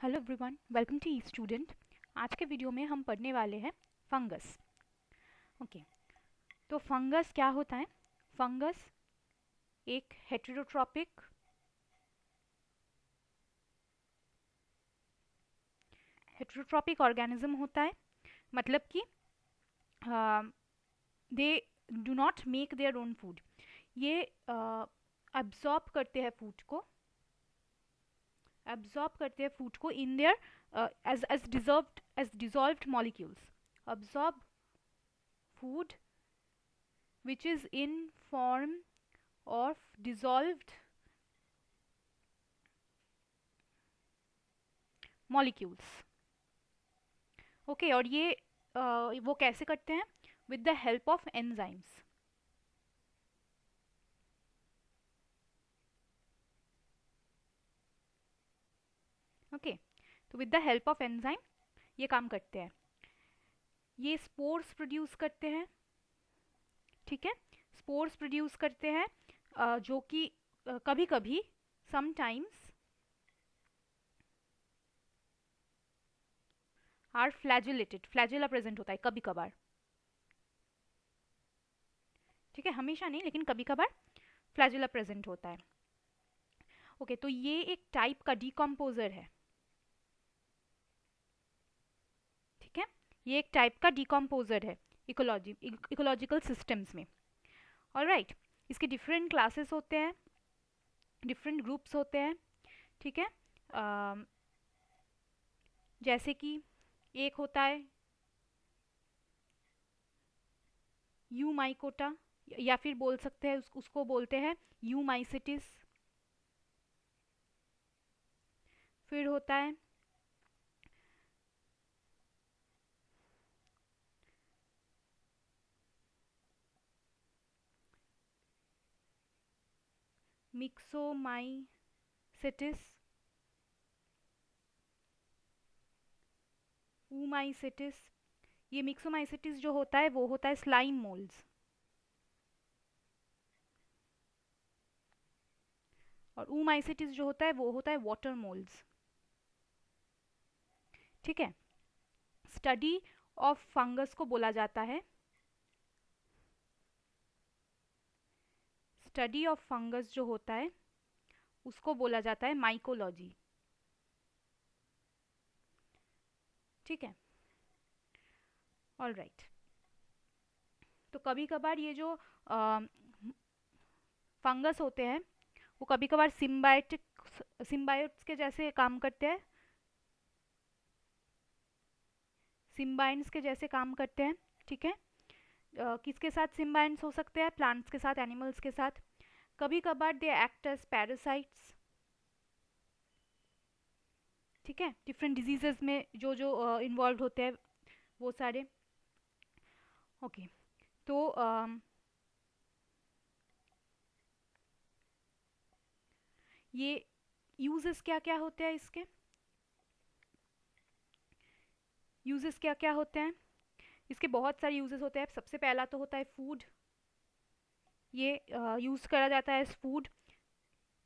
Hello everyone, welcome to E student. आज के video में हम पढ़ने वाले हैं फंगस। ओके, तो फंगस क्या होता है? फंगस एक हेटेरोट्रॉपिक ऑर्गेनिज्म होता है। मतलब कि they do not make their own food. ये अब्जॉर्ब करते हैं फूड को in their as dissolved molecules. Absorb food which is in form of dissolved molecules. Okay, और ये वो कैसे करते हैं? With the help of enzymes. Okay, तो with the help of enzyme ये काम करते हैं। ये स्पोर्स प्रोड्यूस करते हैं। ठीक है, स्पोर्स प्रोड्यूस करते हैं जो कि कभी कभी sometimes are flagellated. Flagella present होता है कभी कभार। ठीक है, हमेशा नहीं, लेकिन कभी कभार फ्लैजिला प्रेजेंट होता है। ओके, तो ये एक टाइप का डिकम्पोजर है। ठीक है, ये एक टाइप का डिकम्पोजर है इकोलॉजिकल सिस्टम्स में। ऑलराइट, इसके डिफरेंट क्लासेस होते हैं, डिफरेंट ग्रुप्स होते हैं। ठीक है, जैसे कि एक होता है यूमाइकोटा, या फिर बोल सकते हैं उसको बोलते हैं यूमाइसिटिस। फिर होता है मिक्सोमाइसिटिस, ऊमाइसिटिस। ये मिक्सोमाइसिटिस जो होता है वो होता है स्लाइम मोल्ड्स, और ऊमाइसिटिस जो होता है वो होता है वाटर मोल्ड्स। ठीक है, स्टडी ऑफ फंगस को बोला जाता है, स्टडी ऑफ फंगस जो होता है उसको बोला जाता है माइकोलॉजी। ठीक है, ऑलराइट। तो कभी कभार ये जो फंगस होते हैं वो कभी कभार सिम्बायोट्स के जैसे काम करते हैं, सिम्बाइंस के जैसे काम करते हैं। ठीक है, किसके साथ सिम्बाइंस हो सकते हैं? प्लांट्स के साथ, एनिमल्स के साथ। कभी कभार दे एक्ट एज पैरासाइट्स। ठीक है, डिफरेंट डिजीजेस में जो जो इन्वॉल्व होते हैं वो सारे। ओके, तो ये यूजेस क्या क्या होते हैं इसके? यूजेस क्या क्या होते हैं इसके? बहुत सारे यूजेस होते हैं। सबसे पहला तो होता है फूड। ये यूज करा जाता है एज फूड।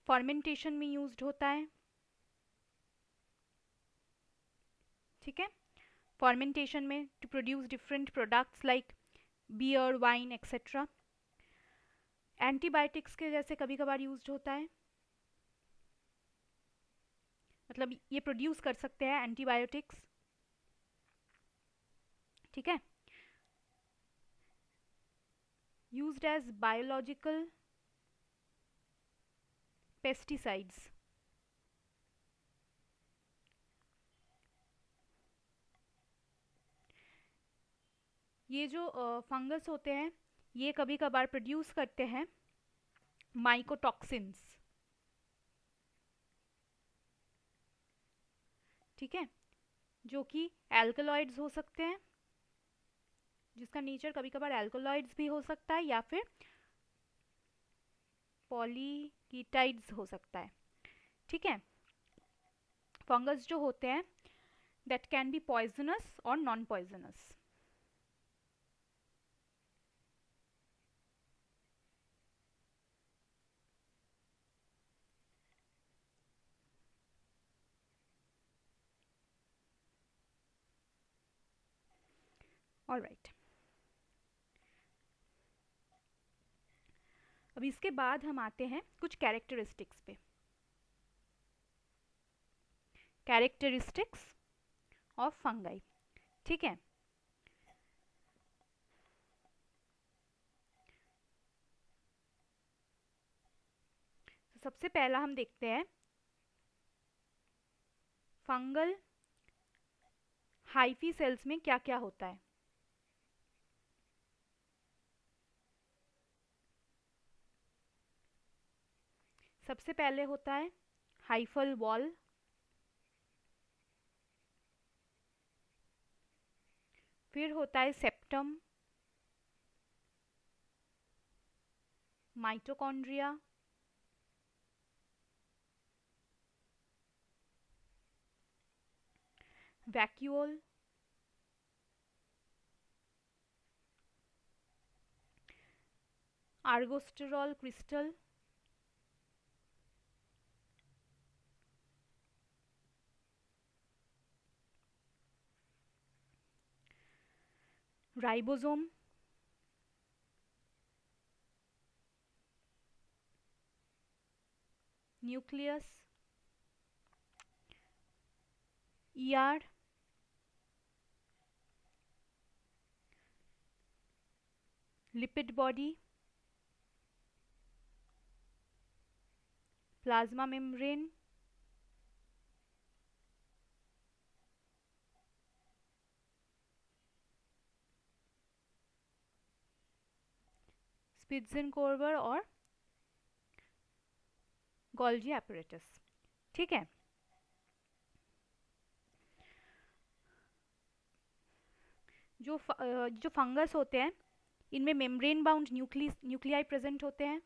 फर्मेंटेशन में यूज्ड होता है। ठीक है, फर्मेंटेशन में to produce different products like beer, wine etcetera. Antibiotics के जैसे कभी कभार यूज्ड होता है, मतलब ये प्रोड्यूस कर सकते हैं एंटीबायोटिक्स। ठीक है, यूज्ड एज बायोलॉजिकल पेस्टिसाइड्स। ये जो फंगस होते हैं ये कभी कभार प्रोड्यूस करते हैं माइकोटॉक्सिन्स। ठीक है, जो कि एल्कलॉइड्स हो सकते हैं, जिसका नेचर कभी कभार एल्कलॉइड्स भी हो सकता है या फिर पॉलीकीटाइड्स हो सकता है। ठीक है, फंगस जो होते हैं दैट कैन बी पॉइजनस और नॉन पॉइजनस। ऑलराइट, अब इसके बाद हम आते हैं कुछ कैरेक्टरिस्टिक्स पे। कैरेक्टरिस्टिक्स ऑफ फंगाई, ठीक है। तो सबसे पहला हम देखते हैं फंगल हाइफी सेल्स में क्या क्या होता है। सबसे पहले होता है हाइफल वॉल, फिर होता है septum, mitochondria, vacuole, ergosterol crystal, ribosome, nucleus, ER, lipid body, plasma membrane, spitzenkorper और गोल्जी एपरेटस, ठीक है। जो फंगस होते हैं इनमें मेम्ब्रेन बाउंड न्यूक्लियाई प्रेजेंट होते हैं।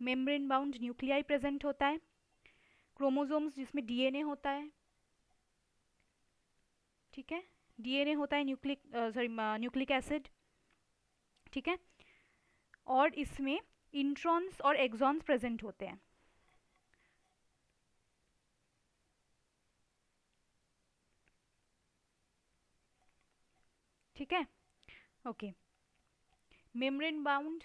मेम्ब्रेन बाउंड न्यूक्लियाई प्रेजेंट होता है, क्रोमोसोम्स जिसमें डीएनए होता है, ठीक है, डीएनए होता है, न्यूक्लिक एसिड, ठीक है, और इसमें इंट्रॉन्स और एक्सॉन्स प्रेजेंट होते हैं। ठीक है, okay. Membrane bound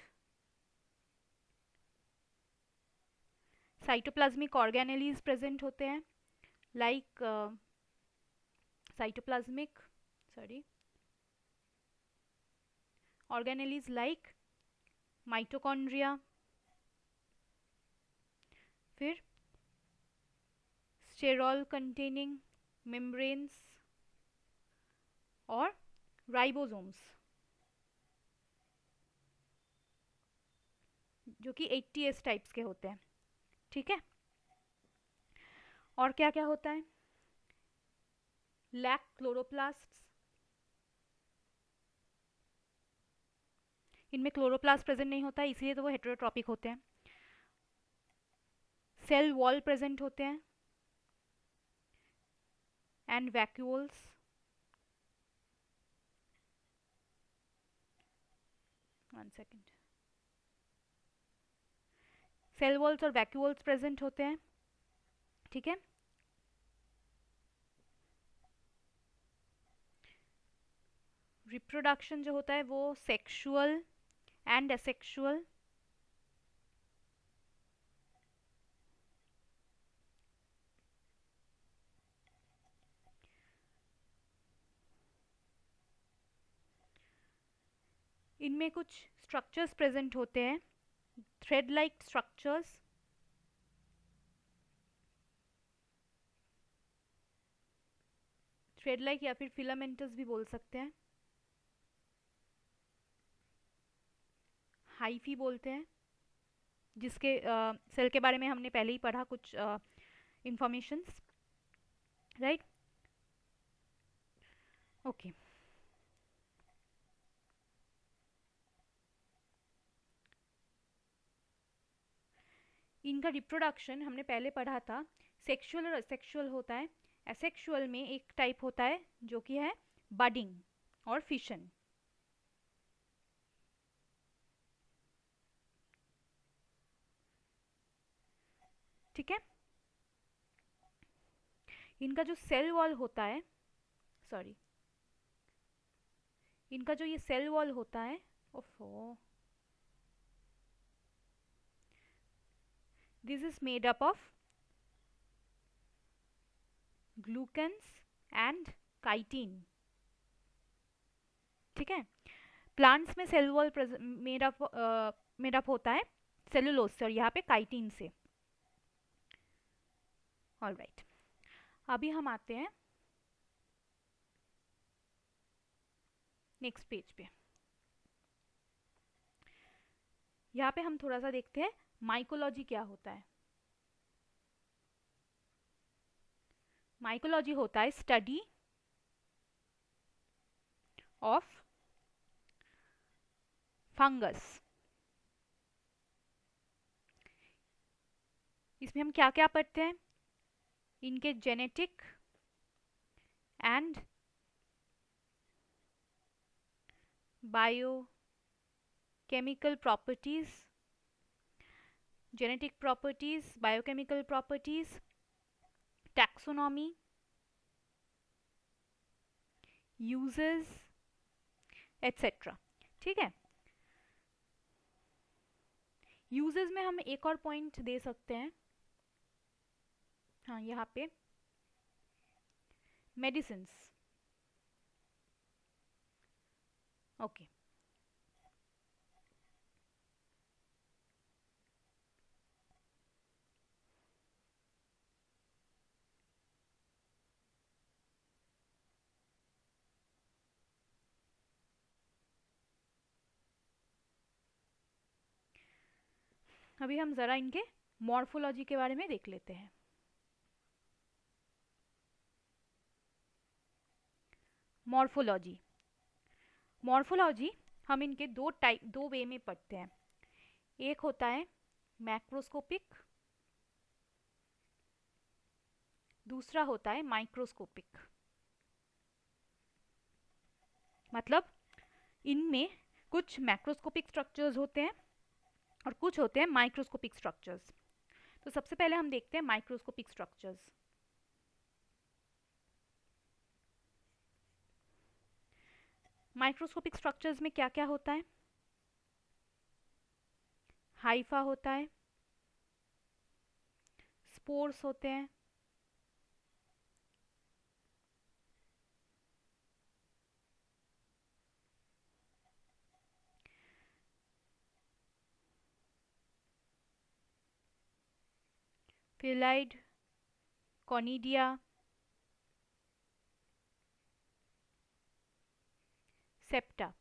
cytoplasmic organelles present होते हैं, like cytoplasmic organelles like mitochondria, फिर स्टेरॉल कंटेनिंग मेम्ब्रेन्स और राइबोसोम्स जो कि 80S टाइप्स के होते हैं, ठीक है। और क्या क्या होता है, लैक क्लोरोप्लास्ट्स, इनमें क्लोरोप्लास्ट प्रेजेंट नहीं होता है इसलिए तो वो हेटेरोट्रॉपिक होते हैं। सेल वॉल प्रेजेंट होते हैं and vacuoles, one second, cell walls और वैक्यूल्स प्रेजेंट होते हैं, ठीक है। रिप्रोडक्शन जो होता है वो सेक्सुअल एंड एसेक्सुअल, इनमें कुछ स्ट्रक्चर्स प्रेजेंट होते हैं, thread like structures, thread like या फिर फिलामेंटस भी बोल सकते हैं, हाइफी बोलते हैं, जिसके सेल के बारे में हमने पहले ही पढ़ा कुछ इंफॉर्मेशंस, राइट, ओके। इनका रिप्रोडक्शन हमने पहले पढ़ा था, सेक्सुअल और असेक्सुअल होता है। एसेक्सुअल में एक टाइप होता है जो कि है बडिंग और फिशन, ठीक है। इनका जो सेल वॉल होता है, सॉरी, इनका जो ये सेल वॉल होता है, ओफो, this is made up of ग्लूकेंस and chitin. ठीक है, प्लांट्स में सेल वॉल मेड अप होता है सेलुलोज से और यहाँ पे काइटिन से। ऑलराइट, अभी हम आते हैं नेक्स्ट पेज पे। यहाँ पे हम थोड़ा सा देखते हैं माइकोलॉजी क्या होता है। माइकोलॉजी होता है स्टडी ऑफ फंगस। इसमें हम क्या क्या पढ़ते हैं, इनके genetic and biochemical properties, genetic properties, biochemical properties, taxonomy, uses etcetera. ठीक है, यूजेस में हम एक और पॉइंट दे सकते हैं, हाँ यहाँ पे मेडिसिन्स। ओके, अभी हम ज़रा इनके मॉर्फोलॉजी के बारे में देख लेते हैं। मॉर्फोलॉजी, मॉर्फोलॉजी हम इनके दो वे में पढ़ते हैं। एक होता है मैक्रोस्कोपिक, दूसरा होता है माइक्रोस्कोपिक। मतलब इनमें कुछ मैक्रोस्कोपिक स्ट्रक्चर्स होते हैं और कुछ होते हैं माइक्रोस्कोपिक स्ट्रक्चर्स। तो सबसे पहले हम देखते हैं माइक्रोस्कोपिक स्ट्रक्चर्स। माइक्रोस्कोपिक स्ट्रक्चर्स में क्या क्या होता है, हाइफा होता है, स्पोर्स होते हैं, फिलाइड, कॉनिडिया, सेप्टा।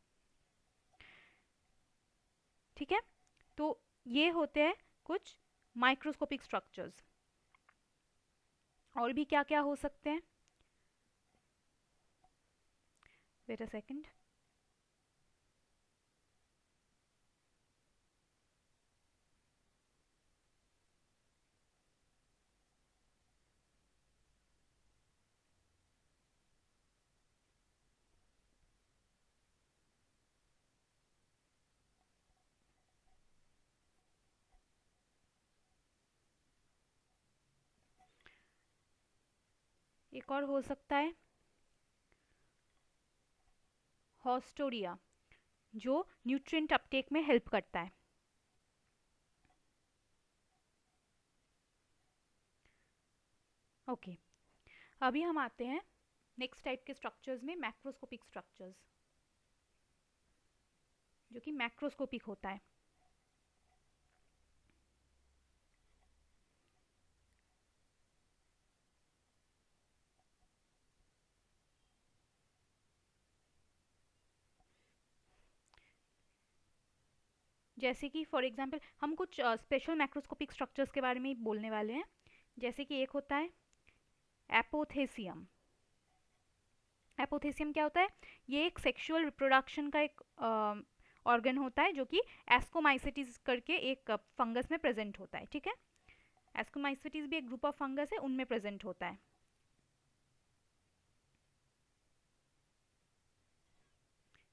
ठीक है, तो ये होते हैं कुछ माइक्रोस्कोपिक स्ट्रक्चर्स। और भी क्या क्या हो सकते हैं, वेट अ सेकंड, एक और हो सकता है हॉस्टोरिया, जो न्यूट्रिएंट अपटेक में हेल्प करता है। ओके, अभी हम आते हैं नेक्स्ट टाइप के स्ट्रक्चर्स में, मैक्रोस्कोपिक स्ट्रक्चर्स, जो कि मैक्रोस्कोपिक होता है। जैसे कि फॉर एग्जांपल हम कुछ स्पेशल मैक्रोस्कोपिक स्ट्रक्चर्स के बारे में बोलने वाले हैं। जैसे कि एक होता है एपोथेसियम। एपोथेसियम क्या होता है, ये एक सेक्सुअल रिप्रोडक्शन का एक ऑर्गन होता है जो कि एस्कोमाइसिटीज करके एक फंगस में प्रेजेंट होता है। ठीक है, एस्कोमाइसिटीज भी एक ग्रुप ऑफ फंगस है, उनमें प्रेजेंट होता है।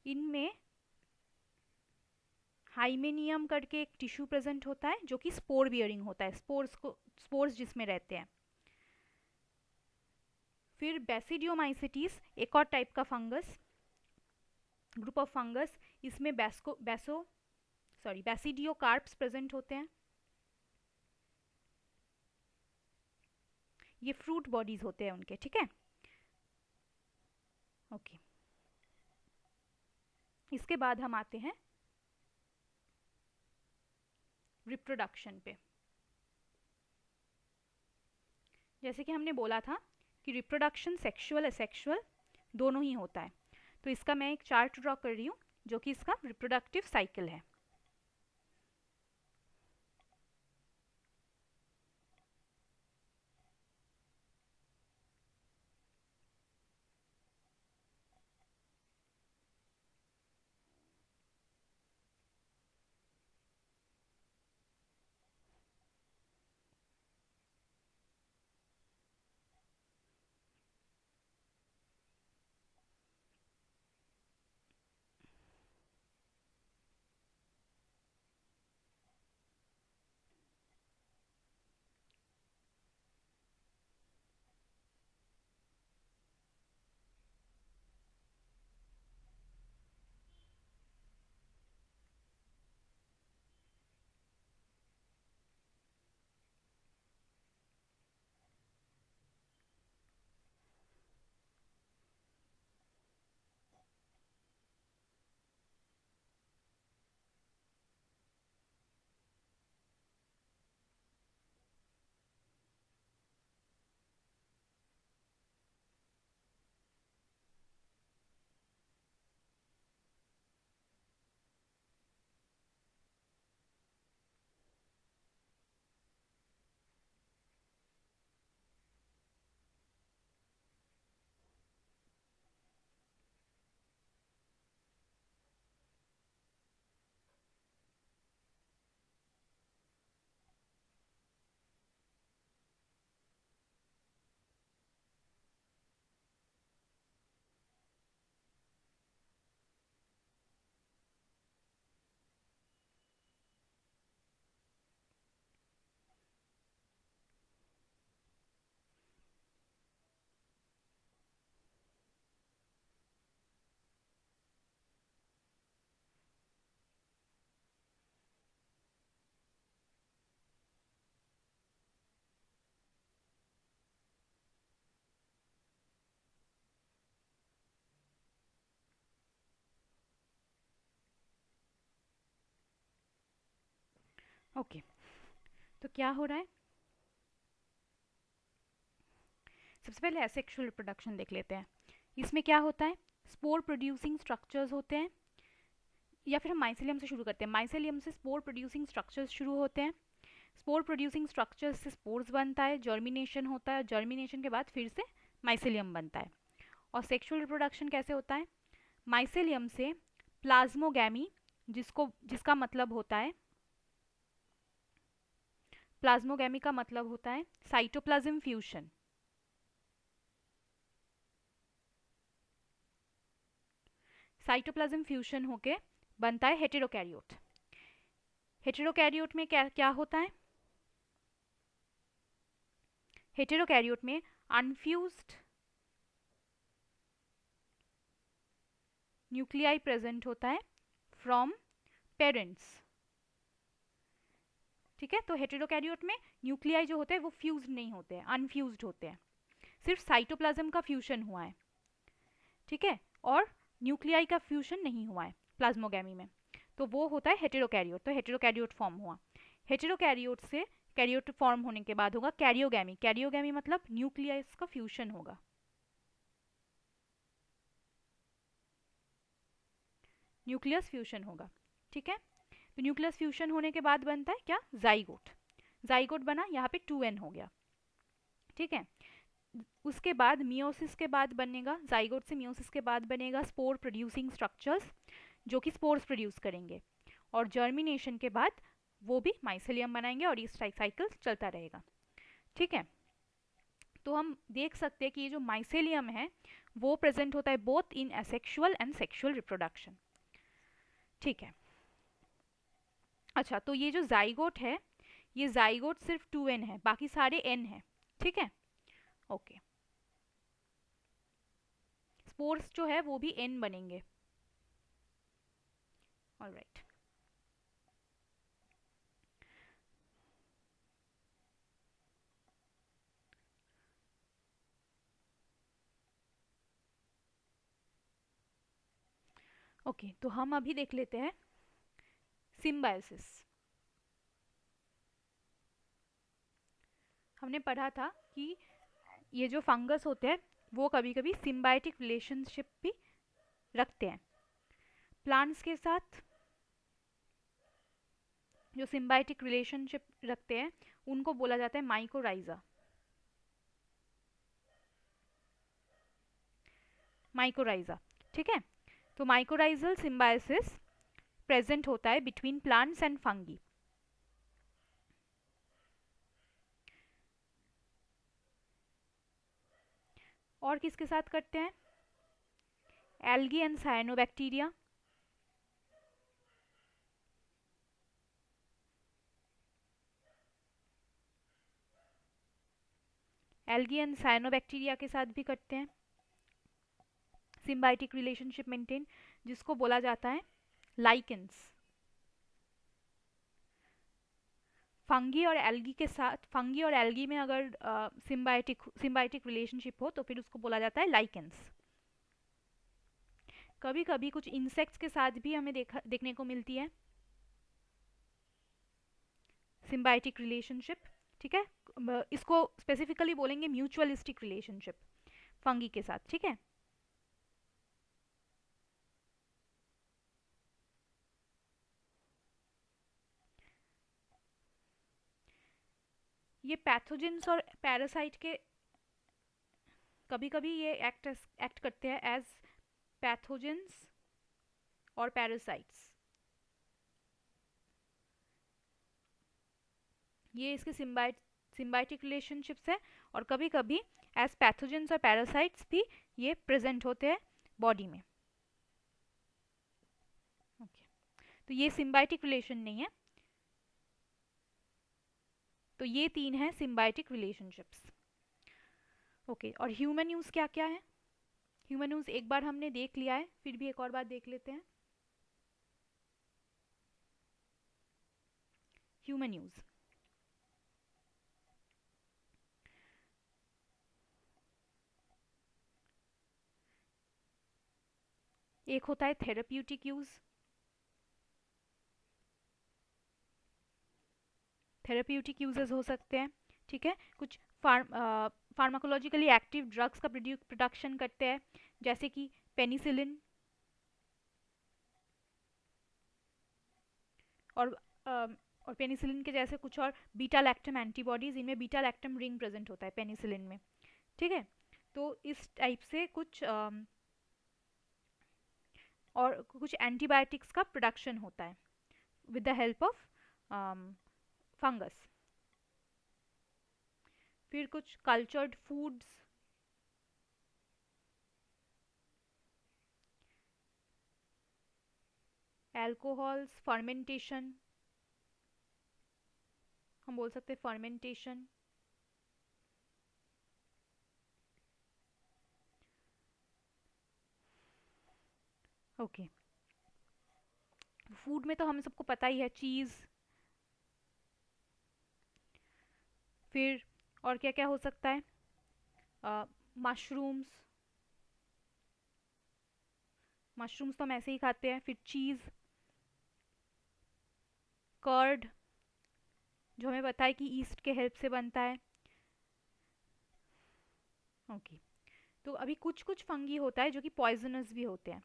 इनमें हाइमेनियम करके एक टिश्यू प्रेजेंट होता है जो कि स्पोर बियरिंग होता है, स्पोर्स जिसमें रहते हैं। फिर बेसिडियोमाइसिटीज, एक और टाइप का फंगस, ग्रुप ऑफ फंगस, इसमें बेसिडियोकार्प्स प्रेजेंट होते हैं। ये फ्रूट बॉडीज होते हैं उनके, ठीक है। ओके, इसके बाद हम आते हैं रिप्रोडक्शन पे। जैसे कि हमने बोला था कि रिप्रोडक्शन सेक्सुअल एसेक्सुअल दोनों ही होता है, तो इसका मैं एक चार्ट ड्रॉ कर रही हूँ जो कि इसका रिप्रोडक्टिव साइकिल है। ओके, तो क्या हो रहा है, सबसे पहले एसेक्सुअल रिप्रोडक्शन देख लेते हैं। इसमें क्या होता है, स्पोर प्रोड्यूसिंग स्ट्रक्चर्स होते हैं, या फिर हम माइसेलियम से शुरू करते हैं। माइसेलियम से स्पोर प्रोड्यूसिंग स्ट्रक्चर्स शुरू होते हैं। स्पोर प्रोड्यूसिंग स्ट्रक्चर्स से स्पोर्स बनता है, जर्मिनेशन होता है, जर्मिनेशन के बाद फिर से माइसेलियम बनता है। और सेक्सुअल रिप्रोडक्शन कैसे होता है, माइसेलियम से प्लाज्मोगैमी, जिसका मतलब होता है, प्लाज्मोगैमी का मतलब होता है साइटोप्लाज्म फ्यूजन। साइटोप्लाज्म फ्यूजन होके बनता है हेटेरोकैरियोट। हेटेरोकैरियोट में क्या क्या होता है, हेटेरोकैरियोट में अनफ्यूज्ड न्यूक्लियाई प्रेजेंट होता है फ्रॉम पेरेंट्स, ठीक है। तो हेटेरोकैरियोट में न्यूक्लियाई जो होते हैं वो फ्यूज्ड नहीं होते हैं, अनफ्यूज्ड होते हैं, सिर्फ साइटोप्लाज्म का फ्यूजन हुआ है, ठीक है, और न्यूक्लियाई का फ्यूजन नहीं हुआ है प्लाज्मोगैमी में, तो वो होता है हेटेरोकैरियोट। तो हेटेरोकैरियोट फॉर्म हुआ। हेटेरोकैरियोट से कैरियोट फॉर्म होने के बाद होगा कैरियोगैमी। कैरियोगैमी मतलब न्यूक्लियस का फ्यूजन होगा, न्यूक्लियस फ्यूजन होगा, ठीक है। तो न्यूक्लियस फ्यूजन होने के बाद बनता है क्या, जाइगोट। जाइगोट बना, यहाँ पे 2n हो गया, ठीक है। उसके बाद मियोसिस के बाद बनेगा, जाइगोट से मियोसिस के बाद बनेगा स्पोर प्रोड्यूसिंग स्ट्रक्चर्स, जो कि स्पोर्स प्रोड्यूस करेंगे, और जर्मिनेशन के बाद वो भी माइसेलियम बनाएंगे और ये साइकिल चलता रहेगा, ठीक है। तो हम देख सकते हैं कि ये जो माइसेलियम है वो प्रेजेंट होता है both in asexual and sexual reproduction, ठीक है। अच्छा, तो ये जो जाइगोट है, ये जाइगोट सिर्फ 2n है, बाकी सारे n है, ठीक है। ओके, स्पोर्स जो है वो भी एन बनेंगे। ऑलराइट, ओके, तो हम अभी देख लेते हैं सिम्बायोसिस। हमने पढ़ा था कि ये जो फंगस होते हैं वो कभी कभी सिम्बायोटिक रिलेशनशिप भी रखते हैं प्लांट्स के साथ। जो सिम्बायोटिक रिलेशनशिप रखते हैं उनको बोला जाता है माइकोराइजा। माइकोराइजा, ठीक है। तो माइकोराइजल सिम्बायोसिस प्रेजेंट होता है बिटवीन प्लांट्स एंड फंगी। और किसके साथ करते हैं? Algae and cyanobacteria. Algae and cyanobacteria के साथ भी करते हैं सिम्बायोटिक रिलेशनशिप मेंटेन, जिसको बोला जाता है लाइकेंस। फंगी और एल्गी के साथ, फंगी और एल्गी में अगर सिम्बायोटिक रिलेशनशिप हो तो फिर उसको बोला जाता है लाइकेंस। कभी कभी कुछ इंसेक्ट्स के साथ भी हमें देखने को मिलती है सिम्बायोटिक रिलेशनशिप, ठीक है। इसको स्पेसिफिकली बोलेंगे म्यूचुअलिस्टिक रिलेशनशिप फंगी के साथ, ठीक है। ये पैथोजेंस और पैरासाइट के कभी कभी ये एक्ट करते हैं एज पैथोजेंस और पैरासाइट्स। ये इसके सिम्बायोटिक रिलेशनशिप्स है और कभी कभी एज पैथोजेंस और पैरासाइट्स भी ये प्रेजेंट होते हैं बॉडी में। ओके, तो ये सिम्बायोटिक रिलेशन नहीं है। तो ये तीन है सिम्बायोटिक रिलेशनशिप्स। ओके, और ह्यूमन यूज क्या क्या है? ह्यूमन यूज एक बार हमने देख लिया है, फिर भी एक और बार देख लेते हैं। ह्यूमन यूज, एक होता है थेराप्यूटिक यूज। थेराप्यूटिक यूजेस हो सकते हैं, ठीक है। कुछ फार्माकोलॉजिकली एक्टिव ड्रग्स का प्रोडक्शन करते हैं, जैसे कि पेनिसिलिन और और पेनिसिलिन के जैसे कुछ और बीटा लैक्टम एंटीबॉडीज, इनमें बीटा लैक्टम रिंग प्रेजेंट होता है पेनिसिलिन में, ठीक है। तो इस टाइप से कुछ और कुछ एंटीबायोटिक्स का प्रोडक्शन होता है with the help of fungus. फिर कुछ कल्चर्ड फूड्स, एल्कोहल्स, फर्मेंटेशन, हम बोल सकते हैं फर्मेंटेशन। ओके, फूड में तो हम सबको पता ही है, चीज़। फिर और क्या क्या हो सकता है? मशरूम्स, मशरूम्स तो हम ऐसे ही खाते हैं। फिर चीज़, कर्ड, जो हमें पता है कि ईस्ट के हेल्प से बनता है। ओके, तो अभी कुछ कुछ फंगी होता है जो कि पॉइजनस भी होते हैं।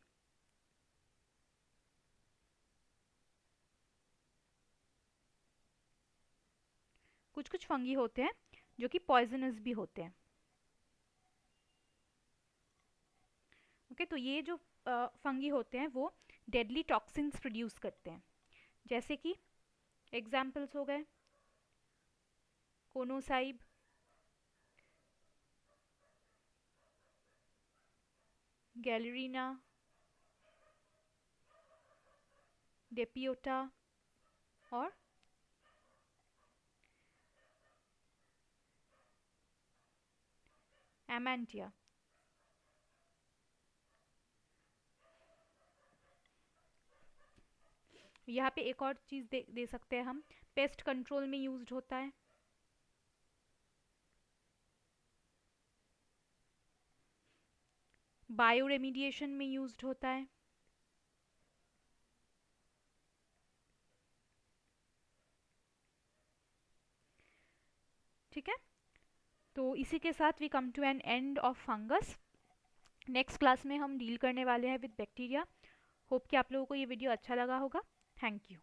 कुछ कुछ फंगी होते हैं जो कि पॉइजनस भी होते हैं। ओके, तो ये जो फंगी होते हैं वो डेडली टॉक्सिन्स प्रोड्यूस करते हैं, जैसे कि एग्जाम्पल्स हो गए कोनोसाइब, गैलरीना, डेपियोटा और एमेंटिया। यहाँ पे एक और चीज़ दे सकते हैं हम, पेस्ट कंट्रोल में यूज्ड होता है, बायो रेमिडिएशन में यूज्ड होता है, ठीक है। तो इसी के साथ we come to an end of fungus. Next class में हम डील करने वाले हैं विद बैक्टीरिया। होप कि आप लोगों को ये वीडियो अच्छा लगा होगा। Thank you.